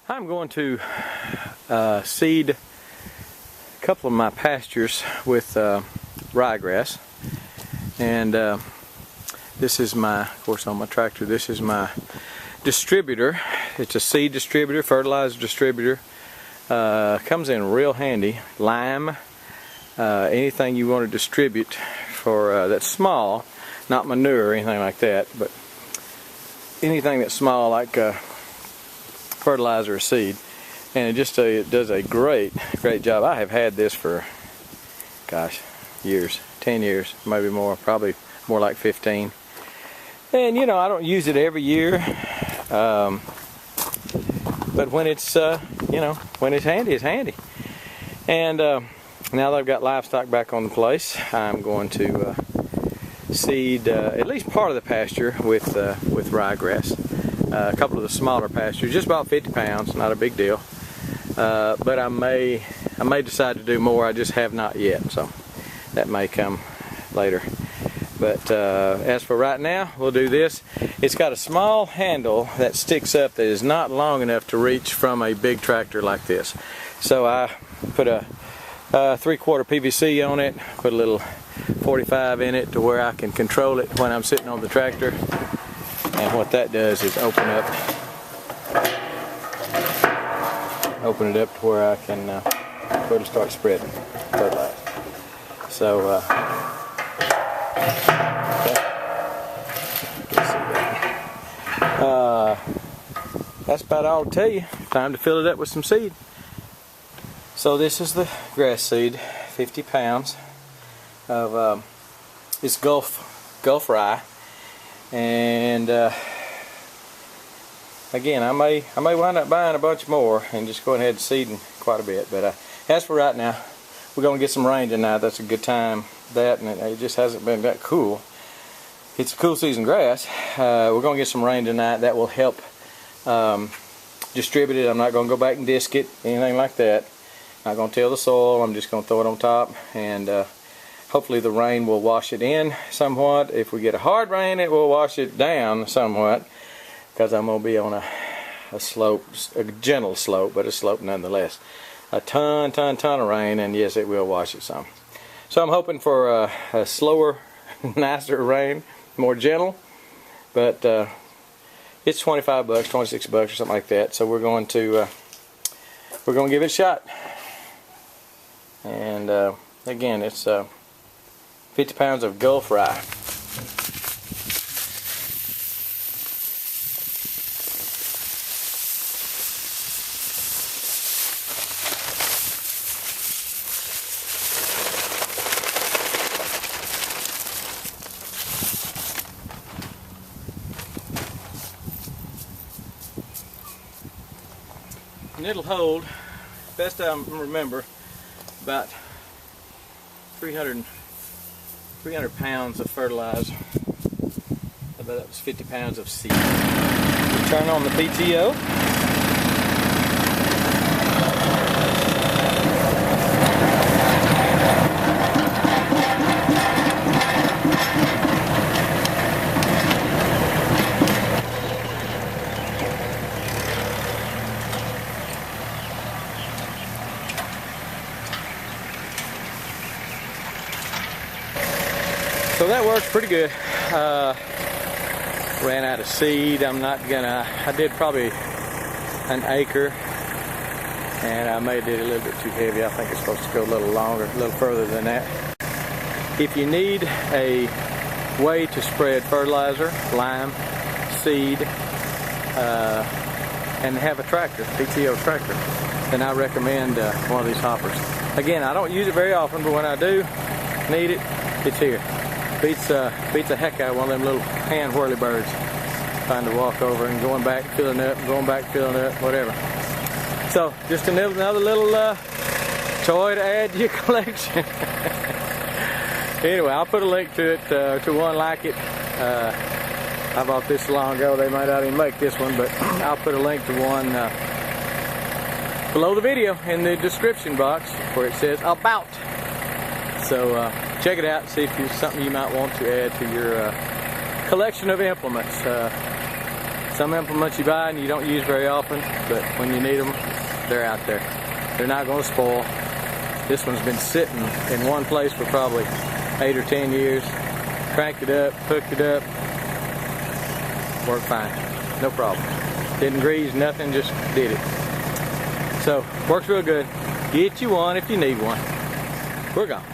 I'm going to seed a couple of my pastures with ryegrass, and this is my, of course on my tractor, this is my distributor. It's a seed distributor, fertilizer distributor. Comes in real handy. Lime, anything you want to distribute for that's small, not manure or anything like that, but anything that's small like fertilizer or seed, and it just it does a great job. I have had this for, gosh, years, 10 years, maybe more, probably more like 15. And you know, I don't use it every year, but when it's you know, when it's handy, it's handy. And now that I've got livestock back on the place, I'm going to seed at least part of the pasture with ryegrass. A couple of the smaller pastures, just about 50 pounds, not a big deal. But I may decide to do more. I just have not yet, so that may come later. But as for right now, we'll do this. It's got a small handle that sticks up that is not long enough to reach from a big tractor like this. So I put a 3/4 PVC on it, put a little 45 in it to where I can control it when I'm sitting on the tractor. And what that does is open it up to where I can where it'll start spreading fertilizer. So that's about all I'll tell you. Time to fill it up with some seed. So this is the grass seed, 50 pounds of it's Gulf rye. And again, I may wind up buying a bunch more and just going ahead and seeding quite a bit. But as for right now, we're going to get some rain tonight. That's a good time. That, and it just hasn't been that cool. It's a cool season grass. We're going to get some rain tonight. That will help distribute it. I'm not going to go back and disc it, anything like that. Not going to till the soil. I'm just going to throw it on top, and hopefully the rain will wash it in somewhat. If we get a hard rain, it will wash it down somewhat, because I'm going to be on a slope, a gentle slope, but a slope nonetheless. A ton of rain, and yes, it will wash it some. So I'm hoping for a slower, nicer rain, more gentle, but it's 25 bucks, 26 bucks or something like that. So we're going to give it a shot. And again, it's 50 pounds of Gulf rye. And it'll hold, best I remember, about 300 pounds of fertilizer. I bet that was 50 pounds of seed. We turn on the PTO. So that works pretty good. Ran out of seed. I'm not gonna, I did probably an acre, and I made it a little bit too heavy. I think it's supposed to go a little longer, a little further than that. If you need a way to spread fertilizer, lime, seed, and have a tractor, PTO tractor, then I recommend one of these hoppers. Again, I don't use it very often, but when I do need it, it's here. Beats the heck out of one of them little hand whirly birds. Trying to walk over and going back, filling up, going back, filling up, whatever. So just another little toy to add to your collection. Anyway, I'll put a link to it, to one like it. I bought this long ago. They might not even make this one, but I'll put a link to one below the video in the description box where it says about. So check it out, see if it's something you might want to add to your collection of implements. Some implements you buy and you don't use very often, but when you need them, they're out there. They're not going to spoil. This one's been sitting in one place for probably 8 or 10 years. Cranked it up, hooked it up, worked fine, no problem. Didn't grease, nothing, just did it. So, works real good. Get you one if you need one. We're gone.